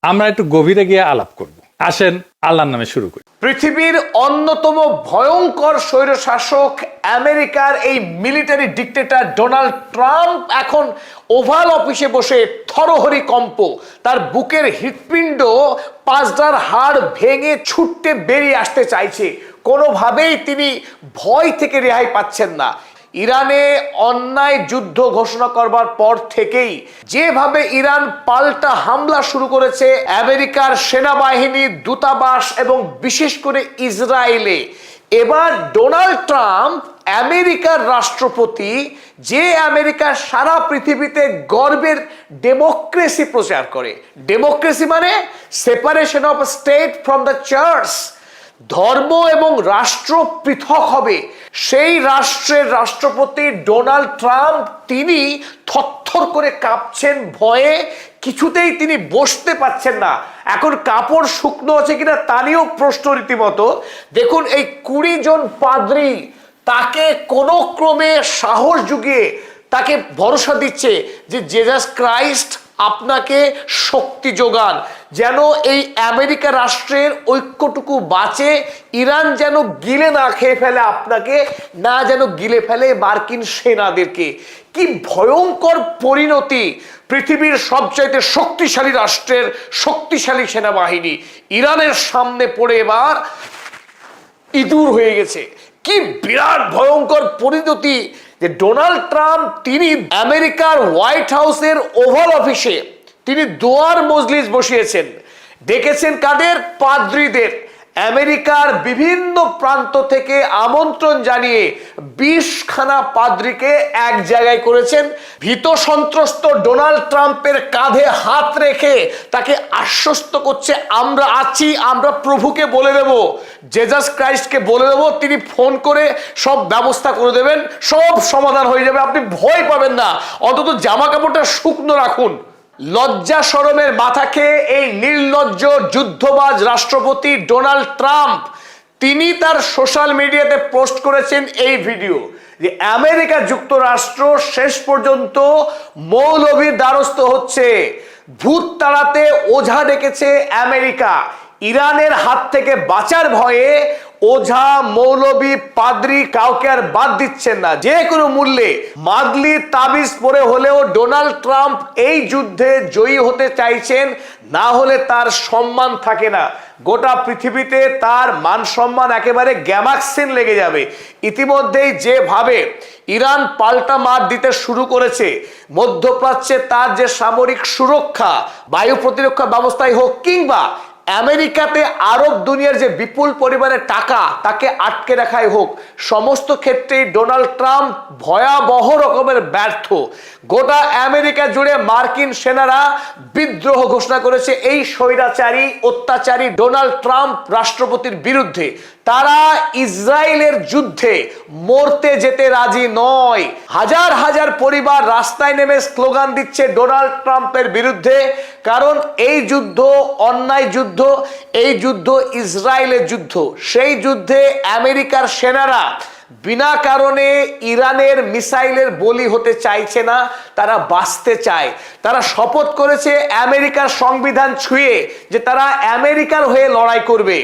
আমরা একটু গভীরে গিয়ে আলাপ করব। আসেন আল্লাহর নামে শুরু করি। পৃথিবীর অন্যতম ভয়ঙ্কর স্বৈরশাসক আমেরিকার এই মিলিটারি ডিক্টেটর ডোনাল্ড ট্রাম্প এখন ওভাল অফিসে বসে থরহরি কম্প, তার বুকের হৃৎপিণ্ড পাঁচটার হাড় ভেঙে ছুটতে বেরিয়ে আসতে চাইছে। কোনোভাবেই তিনি ভয় থেকে রেহাই পাচ্ছেন না। ইরানে অন্যায় যুদ্ধ ঘোষণা করবার পর থেকেই যেভাবে ইরান পাল্টা হামলা শুরু করেছে আমেরিকার সেনাবাহিনী, দূতাবাস এবং বিশেষ করে ইসরায়েলে, এবার ডোনাল্ড ট্রাম্প আমেরিকার রাষ্ট্রপতি, যে আমেরিকার সারা পৃথিবীতে গর্বের ডেমোক্রেসি প্রচার করে। ডেমোক্রেসি মানে separation of state from the church, ধর্ম এবং রাষ্ট্র পৃথক হবে। সেই রাষ্ট্রের রাষ্ট্রপতি ডোনাল্ড ট্রাম্প তিনি থরথর করে কাঁপছেন ভয়ে, কিছুতেই তিনি বসতে পারছেন না। এখন কাপড় শুকনো আছে কিনা তা নিয়েও প্রশ্ন রীতিমতো। দেখুন, এই 20 জন পাদ্রী তাকে কোনো ক্রমে সাহস জুগিয়ে তাকে ভরসা দিচ্ছে যে জেসাস ক্রাইস্ট আপনাকে শক্তি যোগান, যেন এই আমেরিকা রাষ্ট্রের ঐক্যটুকু বাঁচে, ইরান যেন গিলে না খেয়ে ফেলে আপনাকে, না যেন গিলে ফেলে মার্কিন সেনাদেরকে। কি ভয়ঙ্কর পরিণতি! পৃথিবীর সবচাইতে শক্তিশালী রাষ্ট্রের শক্তিশালী সেনাবাহিনী ইরানের সামনে পড়ে এবার ইঁদুর হয়ে গেছে। কি বিরাট ভয়ঙ্কর পরিণতি যে ডোনাল্ড ট্রাম্প তিনি আমেরিকার হোয়াইট হাউসের ওভাল অফিসে তিনি দোয়ার মজলিস বসিয়েছেন। ডেকেছেন কাদের? পাদ্রীদের। আমেরিকার বিভিন্ন প্রান্ত থেকে আমন্ত্রণ জানিয়ে 20খানা পাদ্রীকে এক জায়গায় করেছেন। ভীত সন্ত্রস্ত ডোনাল্ড ট্রাম্পের কাঁধে হাত রেখে তাকে আশ্বস্ত করছে, আমরা আছি, আমরা প্রভুকে বলে দেব, জেসাস ক্রাইস্টকে বলে দেব, তিনি ফোন করে সব ব্যবস্থা করে দেবেন, সব সমাধান হয়ে যাবে, আপনি ভয় পাবেন না, অন্তত জামা কাপড়টা শুকনো রাখুন। লজ্জা শরমের মাথা খেয়ে এই নির্লজ্জ যুদ্ধবাজ রাষ্ট্রপতি ডোনাল্ড ট্রাম্প তিনি তার সোশ্যাল মিডিয়াতে পোস্ট করেছেন এই ভিডিও যে আমেরিকা যুক্তরাষ্ট্র শেষ পর্যন্ত মৌলভীর দ্বারস্থ হচ্ছে। ভূত তাড়াতে ওঝা ডেকেছে আমেরিকা। ইরানের হাত থেকে বাঁচার ভয়ে ওঝা, মৌলবী, পাদ্রী কাউকে আর বাদ দিচ্ছেন না। যে কোনো মূল্যে মাদলি তাবিজ পরে হলেও ডোনাল্ড ট্রাম্প এই যুদ্ধে জয়ী হতে চাইছেন, না হলে তার সম্মান থাকে না। গোটা পৃথিবীতে তার মান সম্মান একেবারে গ্যামাক্সিন লেগে যাবে। ইতিমধ্যেই যেভাবে ইরান পাল্টা মার দিতে শুরু করেছে, মধ্যপ্রাচ্যে তার যে সামরিক সুরক্ষা, বায়ু প্রতিরক্ষা ব্যবস্থাই হোক, কিংবা আমেরিকাতে আরব দুনিয়ার যে বিপুল পরিমাণের টাকা তাকে আটকে রাখাই হোক, সমস্ত ক্ষেত্রেই ডোনাল্ড ট্রাম্প ভয়াবহ রকমের ব্যর্থ। গোটা আমেরিকা জুড়ে মার্কিন সেনারা বিদ্রোহ ঘোষণা করেছে এই স্বৈরাচারী অত্যাচারী ডোনাল্ড ট্রাম্প রাষ্ট্রপতির বিরুদ্ধে। তারা ইসরায়েলের যুদ্ধে মরতে যেতে রাজি নয়। হাজার হাজার পরিবার রাস্তায় নেমে স্লোগান দিচ্ছে ডোনাল্ড ট্রাম্পের বিরুদ্ধে, কারণ এই যুদ্ধ অন্যায় যুদ্ধ, এই যুদ্ধ ইসরায়েলের যুদ্ধ। সেই যুদ্ধে আমেরিকার সেনারা বিনা কারণে ইরানের মিসাইলের বলি হতে চাইছে না, তারা বাঁচতে চায়। তারা শপথ করেছে আমেরিকার সংবিধান ছুঁয়ে যে তারা আমেরিকার হয়ে লড়াই করবে।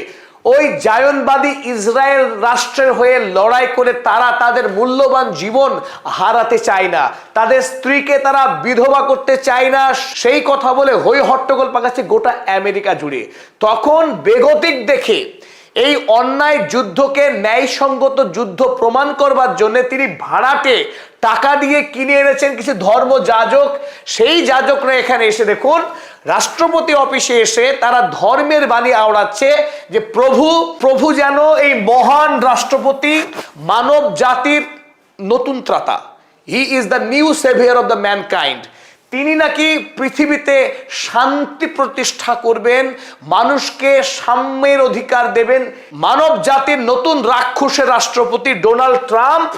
ওই জায়নবাদী ইসরায়েল রাষ্ট্রের হয়ে লড়াই করে তারা তাদের মূল্যবান জীবন হারাতে চায় না, তাদের স্ত্রীকে তারা বিধবা করতে চায় না। সেই কথা বলে হই হট্টগোল পাকাচ্ছে গোটা আমেরিকা জুড়ে। তখন বেগতিক দেখে এই অন্যায় যুদ্ধকে ন্যায়সঙ্গত যুদ্ধ প্রমাণ করবার জন্য তিনি ভাড়াটে টাকা দিয়ে কিনে এনেছেন কিছু ধর্ম যাজক। সেই যাজকরা এখানে এসে দেখুন রাষ্ট্রপতি অফিসে এসে তারা ধর্মের বাণী আওড়াচ্ছে যে প্রভু যেন এই মহান রাষ্ট্রপতি মানব জাতির নতুন ত্রাতা, he is the new saviour of the mankind. তিনি নাকি পৃথিবীতে শান্তি প্রতিষ্ঠা করবেন, মানুষকে সাম্যের অধিকার দেবেন। মানব জাতির নতুন রাক্ষসের রাষ্ট্রপতি ডোনাল্ড ট্রাম্প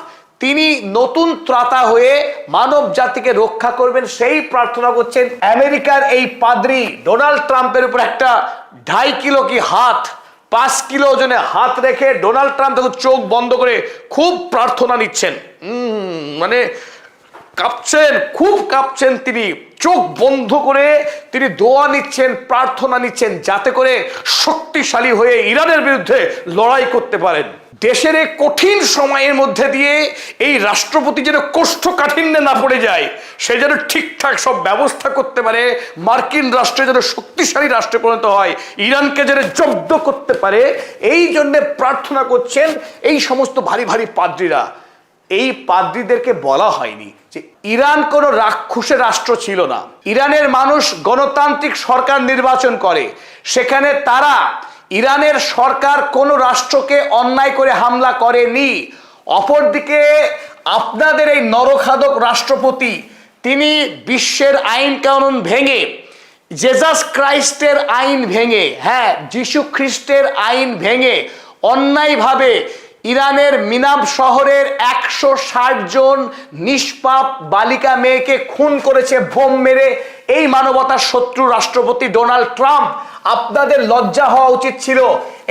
তিনি নতুন ত্রাতা হয়ে মানব জাতিকে রক্ষা করবেন, সেই প্রার্থনা করছেন। আমেরিকার এই পাদ্রী ডোনাল্ড ট্রাম্পের উপর একটা 2.5 কিলো কি হাত, 5 কিলো ওজনে হাত রেখে ডোনাল্ড ট্রাম্প তখন চোখ বন্ধ করে খুব প্রার্থনা নিচ্ছেন। মানে কাঁপছেন, খুব কাঁপছেন তিনি, চোখ বন্ধ করে তিনি দোয়া নিচ্ছেন, প্রার্থনা নিচ্ছেন যাতে করে শক্তিশালী হয়ে ইরানের বিরুদ্ধে লড়াই করতে পারেন। দেশের এই কঠিন সময়ের মধ্যে দিয়ে এই রাষ্ট্রপতি যেন কোষ্ঠকাঠিন্যে না পড়ে যায়, সে যেন ঠিকঠাক সব ব্যবস্থা করতে পারে, মার্কিন রাষ্ট্রে যেন শক্তিশালী রাষ্ট্রে পরিণত হয়, ইরানকে যেন জব্দ করতে পারে, এই জন্য প্রার্থনা করছেন এই সমস্ত ভারী ভারী পাদ্রীরা। এই পাদ্রীদেরকে বলা হয়নি যে ইরান কোনো রাক্ষসের রাষ্ট্র ছিল না। ইরানের মানুষ গণতান্ত্রিক সরকার নির্বাচন করে, সেখানে তারা ইরানের সরকার কোনো রাষ্ট্রকে অন্যায় করে হামলা করেনি। অপরদিকে আপনাদের এই নরখাদক রাষ্ট্রপতি, তিনি বিশ্বের আইন কানুন ভেঙে, জেসাস ক্রাইস্টের আইন ভেঙে, হ্যাঁ যিশু খ্রিস্টের আইন ভেঙে অন্যায়ভাবে ইরানের মিনাব শহরের 160 জন নিষ্পাপ বালিকা মেয়েকে খুন করেছে বোম মেরে এই মানবতার শত্রু রাষ্ট্রপতি ডোনাল্ড ট্রাম্প। আপনাদের লজ্জা হওয়া উচিত ছিল।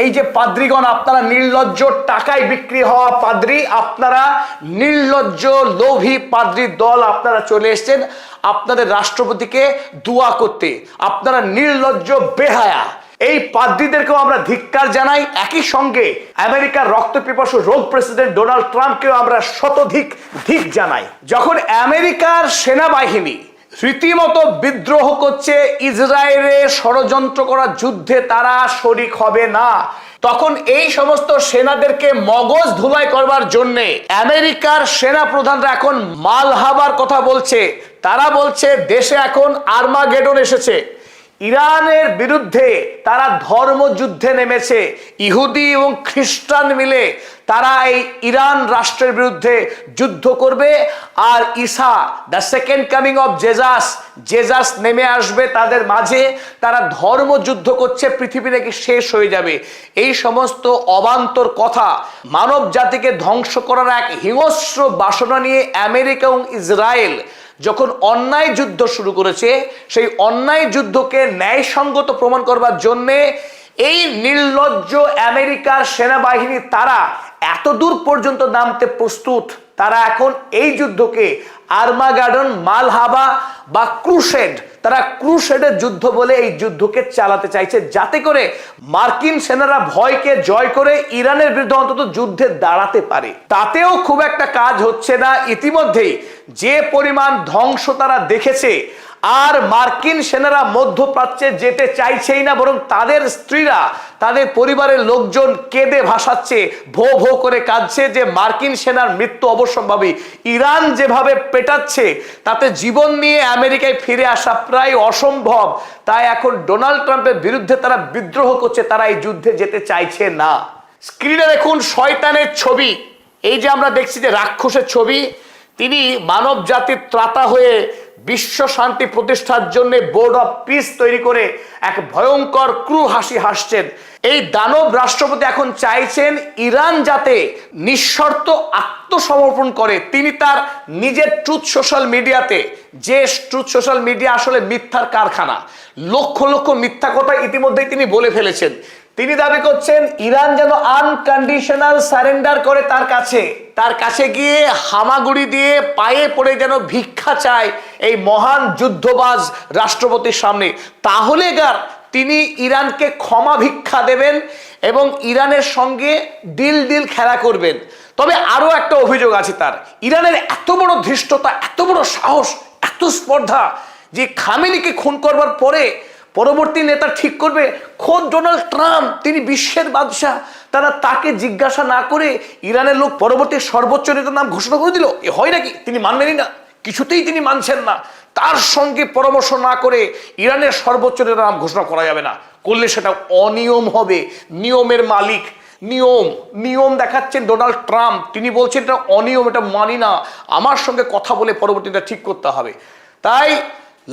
এই যে পাদ্রীগণ, আপনারা নির্লজ্জ, টাকায় বিক্রি হওয়া পাদ্রী, আপনারা নির্লজ্জ লোভী পাদ্রীর দল, আপনারা চলে এসেছেন আপনাদের রাষ্ট্রপতিকে দোয়া করতে। আপনারা নির্লজ্জ, বেহায়া। এই পাদ্রীদেরকেও আমরা ধিক্কার জানাই। একই সঙ্গে আমেরিকার রক্তপিপাসু রোগ প্রেসিডেন্ট ডোনাল্ড ট্রাম্পকেও আমরা শতধিক ধিক জানাই। যখন আমেরিকার সেনাবাহিনী রীতিমতো বিদ্রোহ করছে, ইসরায়েলের ষড়যন্ত্র করা যুদ্ধে তারা শরিক হবে না, তখন এই সমস্ত সেনাদেরকে মগজ ধুলাই করবার জন্যে আমেরিকার সেনা প্রধানরা এখন মালহাবার কথা বলছে। তারা বলছে দেশে এখন আর্মাগেডন এসেছে, ইরানের বিরুদ্ধে তারা ধর্মযুদ্ধে নেমেছে। ইহুদি এবং খ্রিস্টান মিলে তারা এই ইরান রাষ্ট্রের বিরুদ্ধে যুদ্ধ করবে, আর Isa the second coming of Jesus নেমে আসবে তাদের মাঝে। তারা ধর্মযুদ্ধ করছে, পৃথিবী নাকি শেষ হয়ে যাবে। এই সমস্ত অবান্তর কথা, মানব জাতিকে ধ্বংস করার এক হিংস্র বাসনা নিয়ে আমেরিকা এবং ইসরায়েল যখন অন্যায় যুদ্ধ শুরু করেছে, সেই অন্যায় যুদ্ধকে ন্যায়সঙ্গত প্রমাণ করবার জন্যে এই নির্লজ্জ আমেরিকার সেনাবাহিনী তারা এত দূর পর্যন্ত নামতে প্রস্তুত। তারা এখন এই যুদ্ধকে আর্মাগাডন, মালহাবা বা ক্রুসেড, তারা ক্রুসেডের যুদ্ধ বলে এই যুদ্ধকে চালাতে চাইছে, যাতে করে মার্কিন সেনারা ভয়কে জয় করে ইরানের বিরুদ্ধে অন্তত যুদ্ধে দাঁড়াতে পারে। তাতেও খুব একটা কাজ হচ্ছে না। ইতিমধ্যেই যে পরিমাণ ধ্বংস তারা দেখেছে, আর মার্কিন সেনারা মধ্যপ্রাচ্যে যেতে চাইছেই না, বরং তাদের স্ত্রীরা, তাদের পরিবারের লোকজন কেঁদে ভাসাচ্ছে, ভো ভো করে কাঁদছে যে মার্কিন সেনার মৃত্যু অবশ্যম্ভাবী। ইরান যেভাবে পেটাচ্ছে, তাতে জীবন নিয়ে আমেরিকায় ফিরে আসা প্রায় অসম্ভব। তাই এখন ডোনাল্ড ট্রাম্পের বিরুদ্ধে তারা বিদ্রোহ করছে, তারা এই যুদ্ধে যেতে চাইছে না। স্ক্রিনে দেখুন শয়তানের ছবি। এই যে আমরা দেখছি যে রাক্ষসের ছবি, তিনি মানব জাতির ত্রাতা হয়ে বিশ্ব শান্তি প্রতিষ্ঠার জন্য বোর্ড অফ পিস তৈরি করে এক ভয়ঙ্কর ক্রু হাসি হাসছেন। এই দানব রাষ্ট্রপতি এখন চাইছেন ইরান যাতে নিঃশর্ত আত্মসমর্পণ করে। তিনি তার নিজের ট্রুথ সোশ্যাল মিডিয়াতে, যে ট্রুথ সোশ্যাল মিডিয়া আসলে মিথ্যার কারখানা, লক্ষ লক্ষ মিথ্যা কথা ইতিমধ্যেই তিনি বলে ফেলেছেন। তিনি দাবি করছেন ইরান যেন আনকন্ডিশনাল সারেন্ডার করে তার কাছে গিয়ে হামাগুড়ি দিয়ে পায়ে পড়ে যেন ভিক্ষা চায় এই মহান যুদ্ধবাজ রাষ্ট্রপতির সামনে। তাহলে তিনি ইরানকে ক্ষমা ভিক্ষা দেবেন এবং ইরানের সঙ্গে ডিল খেলা করবেন। তবে আরো একটা অভিযোগ আছে তার। ইরানের এত বড় ধৃষ্টতা, এত বড় সাহস, এত স্পর্ধা যে খামেনিকে খুন করবার পরে পরবর্তী নেতা ঠিক করবে খোদ ডোনাল্ড ট্রাম্প, তিনি বিশ্বের বাদশাহ। তারা তাকে জিজ্ঞাসা না করে ইরানের লোক পরবর্তী সর্বোচ্চ নেতার নাম ঘোষণা করে দিল। এ হয় নাকি? তিনি মানবেনই না, কিছুতেই তিনি মানছেন না। তার সঙ্গে পরামর্শ না করে ইরানের সর্বোচ্চ নেতার নাম ঘোষণা করা যাবে না, করলে সেটা অনিয়ম হবে। নিয়মের মালিক, নিয়ম দেখাচ্ছেন ডোনাল্ড ট্রাম্প। তিনি বলছেন এটা অনিয়ম, এটা মানি না, আমার সঙ্গে কথা বলে পরবর্তীটা ঠিক করতে হবে। তাই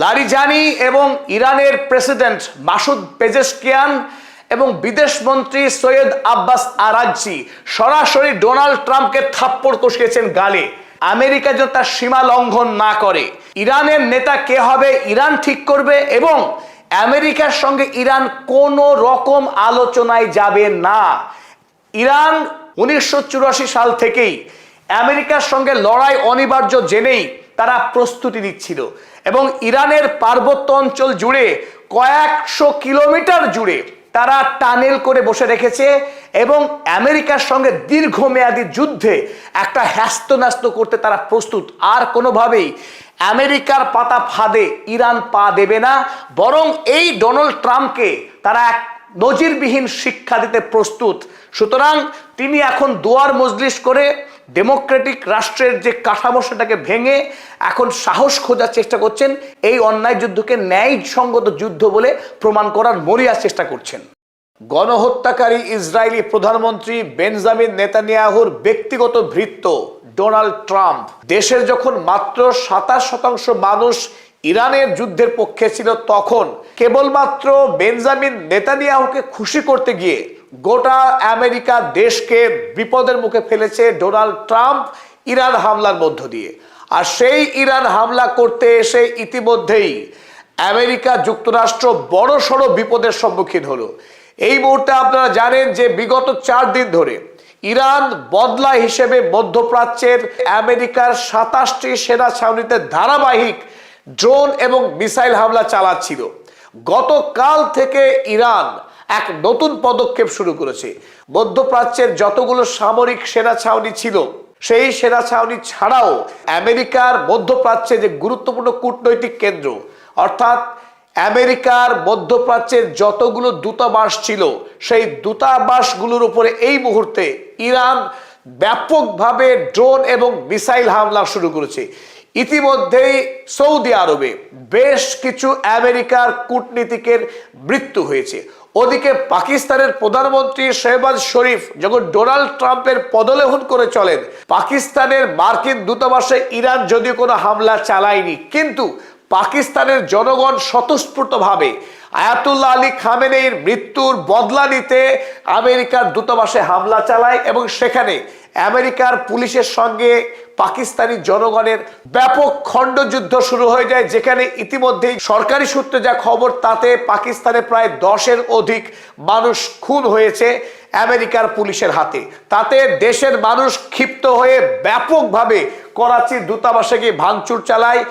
লারিজানি এবং ইরানের প্রেসিডেন্ট মাসুদ পেজেশকিয়ান এবং বিদেশ মন্ত্রী সৈয়দ আব্বাস আরাগচি সরাসরি ডোনাল্ড ট্রাম্পকে থাপ্পড় কষিয়েছেন গালে। আমেরিকা যেন তার সীমা লঙ্ঘন না করে। ইরানের নেতা কে হবে ইরান ঠিক করবে, এবং আমেরিকার সঙ্গে ইরান কোনো রকম আলোচনায় যাবে না। ইরান 1984 সাল থেকেই আমেরিকার সঙ্গে লড়াই অনিবার্য জেনেই তারা প্রস্তুতি নিচ্ছিল এবং ইরানের পার্বত্য অঞ্চল জুড়ে কয়েকশো কিলোমিটার জুড়ে তারা টানেল করে বসে রেখেছে এবং আমেরিকার সঙ্গে দীর্ঘমেয়াদী যুদ্ধে একটা হ্যাস্তন্যাস্ত করতে তারা প্রস্তুত। আর কোনোভাবেই আমেরিকার পাতা ফাঁদে ইরান পা দেবে না, বরং এই ডোনাল্ড ট্রাম্পকে তারা এক নজিরবিহীন শিক্ষা দিতে প্রস্তুত। সুতরাং তিনি এখন দুয়ার মজলিস করে ডেমোক্রেটিক রাষ্ট্রের যে কাঠামো সেটাকে ভেঙে এখন সাহস খোঁজার চেষ্টা করছেন, এই অন্যায় যুদ্ধকে ন্যায়সঙ্গত যুদ্ধ বলে প্রমাণ করার মরিয়া চেষ্টা করছেন। গণহত্যাকারী ইসরায়েলি প্রধানমন্ত্রী বেঞ্জামিন নেতানিয়াহুর ব্যক্তিগত ভৃত্য ডোনাল্ড ট্রাম্প দেশের যখন মাত্র 27% মানুষ ইরানের যুদ্ধের পক্ষে ছিল, তখন কেবলমাত্র বেঞ্জামিন নেতানিয়াহুকে খুশি করতে গিয়ে গোটা আমেরিকা দেশকে বিপদের মুখে ফেলেছে ডোনাল্ড ট্রাম্প ইরান হামলার মধ্য দিয়ে। আর সেই ইরান হামলা করতে এসে ইতিমধ্যেই আমেরিকা যুক্তরাষ্ট্র বড়সড় বিপদের সম্মুখীন হলো। এই মুহূর্তে আপনারা জানেন যে বিগত 4 দিন ধরে ইরান বদলা হিসেবে মধ্যপ্রাচ্যের আমেরিকার 27টি সেনা ছাউনিতে ধারাবাহিক ড্রোন এবং মিসাইল হামলা চালাচ্ছিল। গতকাল থেকে ইরান এক নতুন পদক্ষেপ শুরু করেছে। মধ্যপ্রাচ্যের যতগুলো সামরিক সেনা ছাউনি ছিল সেই সেনা ছাউনি ছাড়াও আমেরিকার মধ্যপ্রাচ্যে যে গুরুত্বপূর্ণ কূটনৈতিক কেন্দ্র, অর্থাৎ আমেরিকার মধ্যপ্রাচ্যের যতগুলো দূতাবাস ছিল সেই দূতাবাসগুলোর উপরে এই মুহূর্তে ইরান ব্যাপকভাবে ড্রোন এবং মিসাইল হামলা শুরু করেছে। ইতিমধ্যেই সৌদি আরবে বেশ কিছু আমেরিকার কূটনীতিকের মৃত্যু হয়েছে। ওদিকে পাকিস্তানের প্রধানমন্ত্রী শেহবাজ শরীফ যখন ডোনাল্ড ট্রাম্পের পদলেহন করে চলেন, পাকিস্তানের মার্কিন দূতাবাসে ইরান যদিও কোনো হামলা চালায়নি, কিন্তু পাকিস্তানের জনগণ স্বতঃস্ফূর্তভাবে আয়াতুল্লাহ আলী খামেনেইর মৃত্যুর বদলা নিতে আমেরিকার দূতাবাসে হামলা চালায় এবং সেখানে আমেরিকার পুলিশের সঙ্গে পাকিস্তানি জনগণের ব্যাপক খণ্ডযুদ্ধ শুরু হয়ে যায়, যেখানে ইতিমধ্যেই সরকারি সূত্রে যা খবর তাতে পাকিস্তানে প্রায় 10-এর অধিক মানুষ খুন হয়েছে আমেরিকার পুলিশের হাতে। তাতে দেশের মানুষ ক্ষিপ্ত হয়ে ব্যাপকভাবে করাচির দূতাবাসে গিয়ে ভাঙচুর চালায়।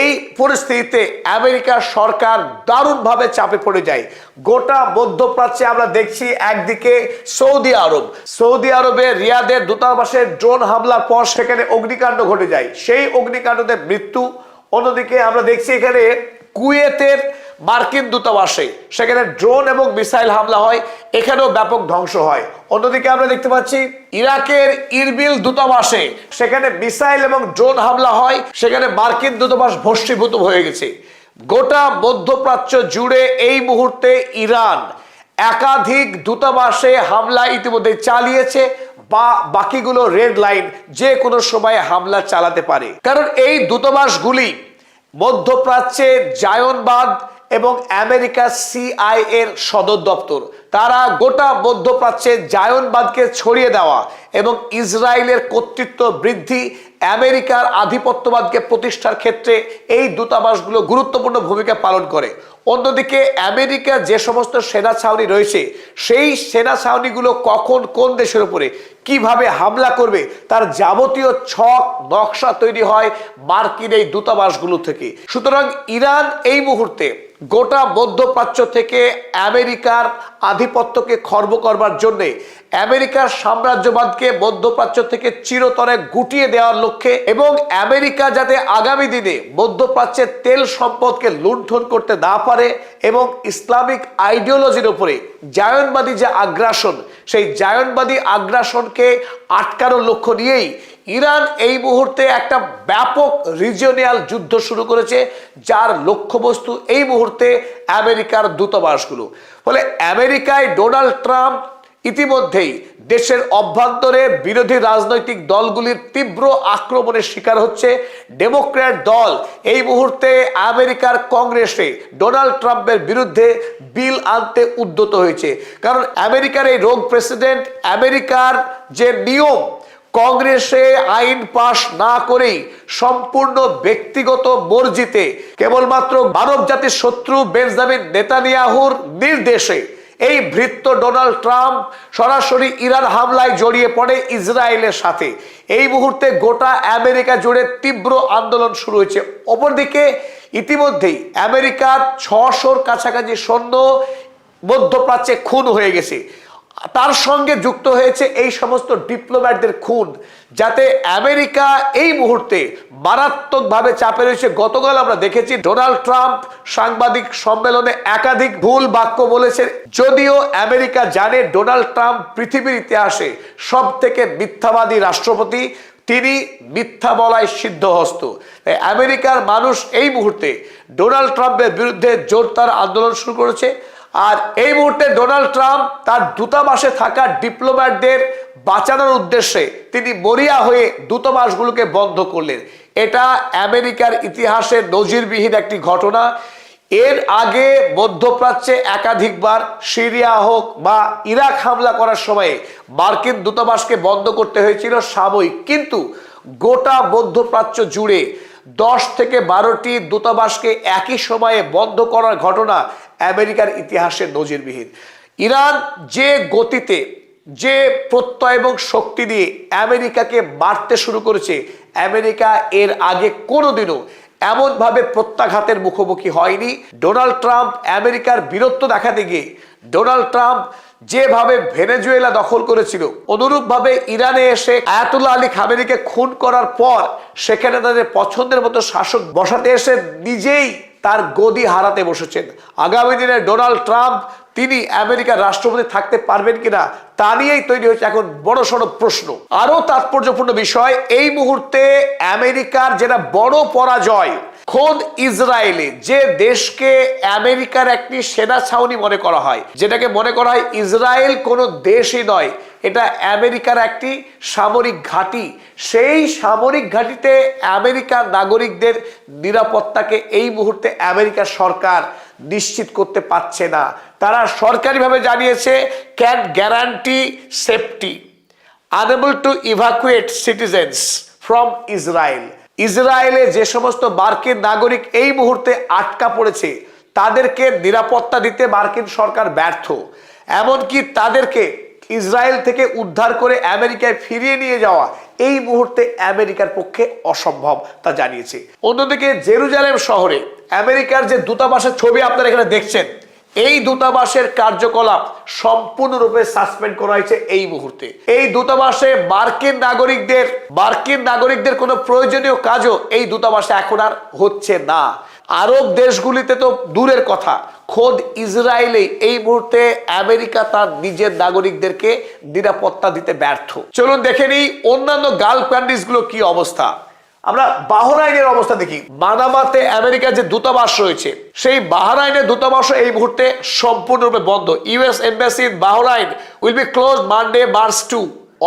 এই পরিস্থিতিতে আমেরিকার সরকার দারুণভাবে চাপে পড়ে যায়। গোটা মধ্যপ্রাচ্যে আমরা দেখছি একদিকে সৌদি আরবে রিয়াদের দূতাবাসে ড্রোন হামলার পর সেখানে অগ্নিকাণ্ড ঘটে যায়, সেই অগ্নিকাণ্ডদের মৃত্যু। অন্যদিকে আমরা দেখছি এখানে কুয়েতের মার্কিন দূতাবাসে সেখানে ড্রোন এবং মিসাইল হামলা হয়, এখানেও ব্যাপক ধ্বংস হয়। অন্যদিকে আমরা দেখতে পাচ্ছি ইরাকের ইরবিল দূতাবাসে সেখানে মিসাইল এবং ড্রোন হামলা হয়, সেখানে মার্কিন দূতাবাস ভস্মীভূত হয়ে গেছে। গোটা মধ্যপ্রাচ্য জুড়ে এই মুহূর্তে ইরান একাধিক দূতাবাসে হামলা ইতিমধ্যে চালিয়েছে, বা বাকিগুলো রেড লাইন, যে কোনো সময় হামলা চালাতে পারে। কারণ এই দূতাবাসগুলি মধ্যপ্রাচ্যে জায়নবাদ এবং আমেরিকা CIA এর সদর দপ্তর। তারা গোটা মধ্যপ্রাচ্যে জায়নবাদকে ছড়িয়ে দেওয়া এবং ইসরায়েলের কর্তৃত্ব বৃদ্ধি, আমেরিকার আধিপত্যবাদকে প্রতিষ্ঠার ক্ষেত্রে এই দূতাবাসগুলো গুরুত্বপূর্ণ ভূমিকা পালন করে। অন্যদিকে আমেরিকার যে সমস্ত সেনা ছাউনি রয়েছে সেই সেনা ছাউনিগুলো কখন কোন দেশের উপরে কিভাবে হামলা করবে তার যাবতীয় ছক নকশা তৈরি হয় মার্কিন এই দূতাবাসগুলো থেকে। সুতরাং ইরান এই মুহূর্তে গোটা মধ্যপ্রাচ্য থেকে আমেরিকার আধিপত্যকে খর্ব করবার জন্যে, আমেরিকার সাম্রাজ্যবাদকে মধ্যপ্রাচ্য থেকে চিরতরে গুটিয়ে দেওয়ার লক্ষ্যে এবং আমেরিকা যাতে আগামী দিনে মধ্যপ্রাচ্যের তেল সম্পদকে লুণ্ঠন করতে না পারে এবং ইসলামিক আইডিওলজির উপরে জায়নবাদী যে আগ্রাসন, সেই জায়নবাদী আগ্রাসনকে আটকানোর লক্ষ্য নিয়েই ইরান এই মুহূর্তে একটা ব্যাপক রিজিওনাল যুদ্ধ শুরু করেছে, যার লক্ষ্যবস্তু এই মুহূর্তে আমেরিকার দূতাবাসগুলো। ফলে আমেরিকায় ডোনাল্ড ট্রাম্প ইতিমধ্যেই দেশের অভ্যন্তরে বিরোধী রাজনৈতিক দলগুলির তীব্র আক্রমণের শিকার হচ্ছে। ডেমোক্র্যাট দল এই মুহূর্তে আমেরিকার কংগ্রেসে ডোনাল্ড ট্রাম্পের বিরুদ্ধে বিল আনতে উদ্যত হয়েছে। কারণ আমেরিকার এই রোগ প্রেসিডেন্ট আমেরিকার যে নিয়ম, কংগ্রেসে আইন পাশ না করেই সম্পূর্ণ ব্যক্তিগত মর্জিতে কেবলমাত্র মানব জাতির শত্রু বেঞ্জামিন নেতানিয়াহুর নির্দেশে এই ভৃত্য ডোনাল্ড ট্রাম্প সরাসরি ইরান হামলায় জড়িয়ে পড়ে ইসরায়েলের সাথে। এই মুহূর্তে গোটা আমেরিকা জুড়ে তীব্র আন্দোলন শুরু হয়েছে। অপরদিকে ইতিমধ্যেই আমেরিকার 600-র কাছাকাছি সৈন্য মধ্যপ্রাচ্যে খুন হয়ে গেছে। তার সঙ্গে যুক্ত হয়েছে এই সমস্ত ডিপ্লোম্যাটদের খুন, যাতে আমেরিকা এই মুহূর্তে মারাত্মকভাবে চাপে রয়েছে। গতকাল আমরা দেখেছি ডোনাল্ড ট্রাম্প সাংবাদিক সম্মেলনে একাধিক ভুল বাক্য বলেছেন। যদিও আমেরিকা জানে ডোনাল্ড ট্রাম্প পৃথিবীর ইতিহাসে সব থেকে মিথ্যাবাদী রাষ্ট্রপতি, তিনি মিথ্যা বলায় সিদ্ধহস্ত। আমেরিকার মানুষ এই মুহূর্তে ডোনাল্ড ট্রাম্পের বিরুদ্ধে জোরদার আন্দোলন শুরু করেছে। আর এই মুহূর্তে ডোনাল্ড ট্রাম্প তার দূতাবাসে থাকা ডিপ্লোম্যাটদের বাঁচানোর উদ্দেশ্যে তিনি মরিয়া হয়ে দূতাবাসগুলোকে বন্ধ করলেন। এটা আমেরিকার ইতিহাসে নজিরবিহীন একটি ঘটনা। এর আগে মধ্যপ্রাচ্যে একাধিকবার সিরিয়া হোক বা ইরাক হামলা করার সময়ে মার্কিন দূতাবাসকে বন্ধ করতে হয়েছিল সাময়িক, কিন্তু গোটা মধ্যপ্রাচ্য জুড়ে 10 থেকে 12টি দূতাবাসকে একই সময়ে বন্ধ করার ঘটনা আমেরিকার ইতিহাসে নজিরবিহীন। ইরান যে গতিতে, যে প্রত্যয় এবং শক্তি দিয়ে আমেরিকাকে মারতে শুরু করেছে, আমেরিকা এর আগে কোনোদিনও এমনভাবে প্রত্যাঘাতের মুখোমুখি হয়নি। ডোনাল্ড ট্রাম্প আমেরিকার বীরত্ব দেখাতে গিয়ে ডোনাল্ড ট্রাম্প যেভাবে ভেনেজুয়েলা দখল করেছিল, অনুরূপভাবে ইরানে এসে আয়াতুল্লাহ আলী খামেনিকে খুন করার পর সেখানে তাদের পছন্দের মতো শাসক বসাতে এসে নিজেই তার গদি হারাতে বসেছেন। আগামী দিনে ডোনাল্ড ট্রাম্প তিনি আমেরিকার রাষ্ট্রপতি থাকতে পারবেন কিনা তা নিয়েই তৈরি হয়েছে এখন বড়সড় প্রশ্ন। আরো তাৎপর্যপূর্ণ বিষয়, এই মুহূর্তে আমেরিকার যেটা বড় পরাজয়, খোদ ইসরায়েলে, যে দেশকে আমেরিকার একটি সেনা ছাউনি মনে করা হয়, যেটাকে মনে করা হয় ইসরায়েল কোনো দেশই নয়, এটা আমেরিকার একটি সামরিক ঘাঁটি, সেই সামরিক ঘাঁটিতে আমেরিকার নাগরিকদের নিরাপত্তাকে এই মুহূর্তে আমেরিকার সরকার নিশ্চিত করতে পারছে না। তারা সরকারিভাবে জানিয়েছে can guarantee safety, unable to evacuate citizens from Israel. ইসরায়েলে যে সমস্ত মার্কিন নাগরিক এই মুহূর্তে আটকা পড়েছে তাদেরকে নিরাপত্তা দিতে মার্কিন সরকার ব্যর্থ। এমনকি তাদেরকে ইসরায়েল থেকে উদ্ধার করে আমেরিকায় ফিরিয়ে নিয়ে যাওয়া এই মুহূর্তে আমেরিকার পক্ষে অসম্ভব, তা জানিয়েছে। অন্যদিকে জেরুজালেম শহরে আমেরিকার যে দূতাবাসের ছবি আপনারা এখানে দেখছেন, এই দূতাবাসের কার্যকলাপ সম্পূর্ণরূপে সাসপেন্ড করা হয়েছে এই মুহূর্তে। এই দূতাবাসে মার্কিন নাগরিকদের কোনো প্রয়োজনীয় কাজও এই দূতাবাসে এখন আর হচ্ছে না। আরব দেশগুলিতে তো দূরের কথা, খোদ ইসরায়েলে এই মুহূর্তে আমেরিকা তার নিজের নাগরিকদেরকে নিরাপত্তা দিতে ব্যর্থ। চলুন দেখে নিই অন্যান্য গালফ কান্ট্রিজগুলো কি অবস্থা। আমরা বাহরাইনের অবস্থা দেখি। মানামাতে আমেরিকার যে দূতাবাস রয়েছে, সেই বাহরাইনের দূতাবাস এই মুহূর্তে সম্পূর্ণরূপে বন্ধ। US embassy in Bahrain will be close Monday March 2।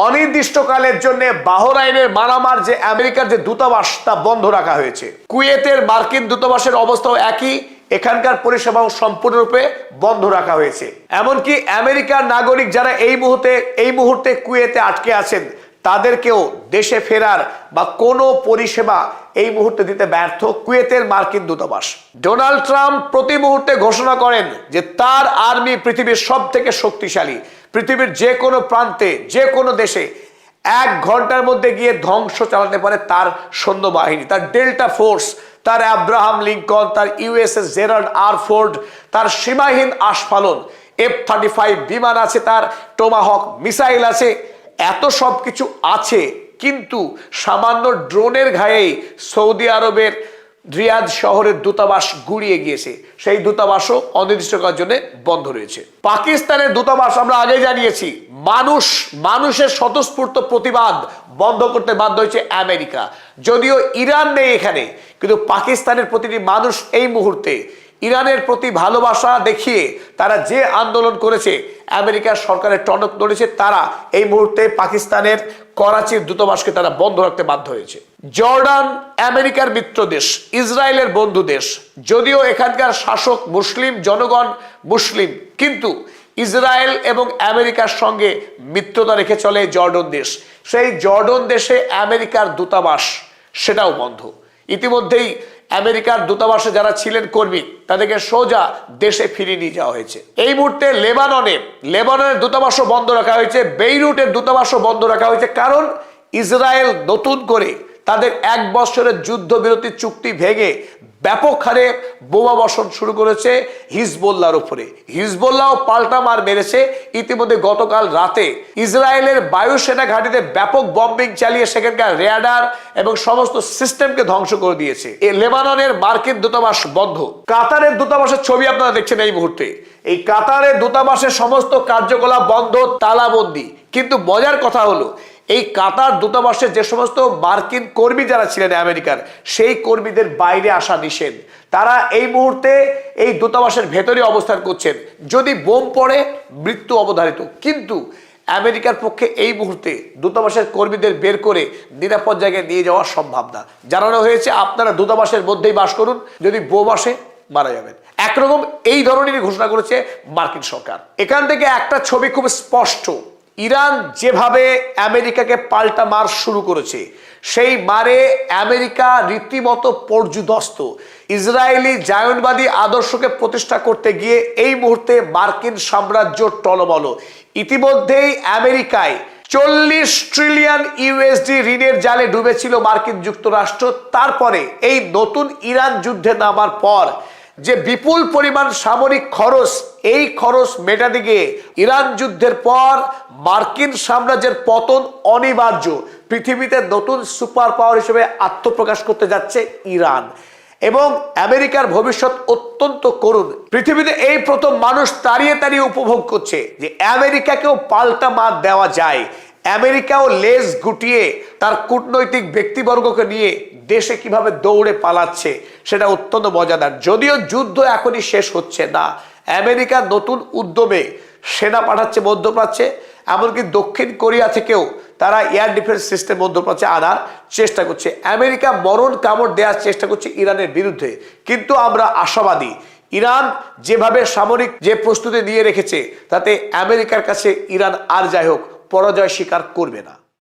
অনির্দিষ্টকালের জন্য বাহরাইনের মানামার যে আমেরিকার যে দূতাবাস তা বন্ধ রাখা হয়েছে। কুয়েতের মার্কিন দূতাবাসের অবস্থাও একই, এখানকার পরিষেবাও সম্পূর্ণরূপে বন্ধ রাখা হয়েছে। এমনকি আমেরিকার নাগরিক যারা এই মুহূর্তে কুয়েতে আটকে আছেন, তাদেরকেও দেশে ফেরার বা কোনো পরিষেবা এই মুহূর্তে দিতে ব্যর্থ কুয়েতের মার্কিন দূতাবাস। ডোনাল্ড ট্রাম্প প্রতি মুহূর্তে ঘোষণা করেন যে তার আর্মি পৃথিবীর সব থেকে শক্তিশালী, পৃথিবীর যে কোনো প্রান্তে, যে কোনো দেশে 1 ঘন্টার মধ্যে গিয়ে ধ্বংস চালাতে পারে তার সৈন্যবাহিনী, তার ডেল্টা ফোর্স, তার আব্রাহাম লিঙ্কন, তার ইউএসএস জেরাল্ড আর ফোর্ড, তার সীমাহীন আস্ফালন, F-35 বিমান আছে, তার টোমাহক মিসাইল আছে, এত সব কিছু আছে। কিন্তু সামান্য ড্রোনের ঘায়েই সৌদি আরবের রিয়াদ শহরের দূতাবাস গুড়িয়ে গিয়েছে। সেই দূতাবাসও অনির্দিষ্টকালের জন্য বন্ধ রয়েছে। পাকিস্তানের দূতাবাস আমরা আগে জানিয়েছি, মানুষের স্বতঃস্ফূর্ত প্রতিবাদ বন্ধ করতে বাধ্য হয়েছে আমেরিকা। যদিও ইরান নেই এখানে, কিন্তু পাকিস্তানের প্রতিটি মানুষ এই মুহূর্তে ইরানের প্রতি ভালোবাসা দেখিয়ে তারা যে আন্দোলন করেছে, আমেরিকার সরকারের টনক নড়েছে, তারা এই মুহূর্তে পাকিস্তানের করাচির দূতাবাসকে তারা বন্ধ রাখতে বাধ্য হয়েছে। জর্ডান আমেরিকার মিত্র দেশ, ইসরায়েলের বন্ধু দেশ। যদিও এখানকার শাসক মুসলিম, জনগণ মুসলিম, কিন্তু ইসরায়েল এবং আমেরিকার সঙ্গে মিত্রতা রেখে চলে জর্ডন দেশ। সেই জর্ডন দেশে আমেরিকার দূতাবাস সেটাও বন্ধ। ইতিমধ্যেই আমেরিকার দূতাবাসে যারা ছিলেন কর্মী তাদেরকে সোজা দেশে ফিরিয়ে নিয়ে যাওয়া হয়েছে। এই মুহূর্তে লেবাননের দূতাবাসও বন্ধ রাখা হয়েছে, বেইরুটের দূতাবাসও বন্ধ রাখা হয়েছে, কারণ ইসরায়েল নতুন করে তাদের 1 বছরের যুদ্ধবিরতি চুক্তি ভেঙে ব্যাপক হারে বোমা বর্ষণ শুরু করেছে হিজবুল্লাহর উপরে। হিজবুল্লাহ পাল্টা মার মেরেছে। ইতিমধ্যে গতকাল রাতে ইসরায়েলের বায়ুসেনা ঘাঁটিতে ব্যাপক বম্বিং চালিয়ে সেখানকার রেডার এবং সমস্ত সিস্টেমকে ধ্বংস করে দিয়েছে। এই লেবাননের মার্কিন দূতাবাস বন্ধ। কাতারের দূতাবাসের ছবি আপনারা দেখছেন এই মুহূর্তে। এই কাতারের দূতাবাসের সমস্ত কার্যকলাপ বন্ধ, তালাবন্দি। কিন্তু মজার কথা হলো, এই কাতার দূতাবাসে যে সমস্ত মার্কিন কর্মী যারা ছিলেন আমেরিকার, সেই কর্মীদের বাইরে আসা নিষেধ। তারা এই মুহূর্তে এই দূতাবাসের ভেতরে অবস্থান করছেন। যদি বোম পড়ে মৃত্যু অবধারিত। কিন্তু আমেরিকার পক্ষে এই মুহূর্তে দূতাবাসের কর্মীদের বের করে নিরাপদ জায়গায় নিয়ে যাওয়া সম্ভব না। জানানো হয়েছে আপনারা দূতাবাসের মধ্যেই বাস করুন, যদি বোম আসে মারা যাবেন। একরকম এই ধরনেরই ঘোষণা করেছে মার্কিন সরকার। এখান থেকে একটা ছবি খুব স্পষ্ট। ইরান যেভাবে আমেরিকাকে পাল্টা মার শুরু করেছে, সেই মারে আমেরিকা রীতিমতো পর্যুদস্ত। ইসরায়েলি জায়নবাদী আদর্শকে প্রতিষ্ঠা করতে গিয়ে এই মুহূর্তে মার্কিন সাম্রাজ্য টলমল। ইতিমধ্যেই আমেরিকায় 40 ট্রিলিয়ন ইউএসডি ঋণের জালে ডুবেছিল মার্কিন যুক্তরাষ্ট্র। তারপরে এই নতুন ইরান যুদ্ধে নামার পর যে বিপুল পরিমাণ সামরিক খরচ, এই খরচ মেটাতে গিয়ে ইরান যুদ্ধের পর মার্কিন সাম্রাজ্যের পতন অনিবার্য। পৃথিবীতে নতুন সুপার পাওয়ার হিসেবে আত্মপ্রকাশ করতে যাচ্ছে ইরান, এবং আমেরিকার ভবিষ্যৎ অত্যন্ত করুণ। পৃথিবীতে এই প্রথম মানুষ তাড়িয়ে তাড়িয়ে উপভোগ করছে যে আমেরিকাকেও পাল্টা মার দেওয়া যায়। আমেরিকাও লেজ গুটিয়ে তার কূটনৈতিক ব্যক্তিবর্গকে নিয়ে দেশে কিভাবে দৌড়ে পালাচ্ছে, সেটা অত্যন্ত মজাদার। যদিও যুদ্ধ এখনই শেষ হচ্ছে না। আমেরিকা নতুন উদ্যমে সেনা পাঠাচ্ছে মধ্যপ্রাচ্যে, এমনকি দক্ষিণ কোরিয়া থেকেও তারা এয়ার ডিফেন্স সিস্টেম মধ্যপ্রাচ্যে আনার চেষ্টা করছে। আমেরিকা মরণ কামড় দেওয়ার চেষ্টা করছে ইরানের বিরুদ্ধে। কিন্তু আমরা আশাবাদী, ইরান যেভাবে সামরিক যে প্রস্তুতি নিয়ে রেখেছে, তাতে আমেরিকার কাছে ইরান আর যাই হোক পরাজয় স্বীকার করবে না।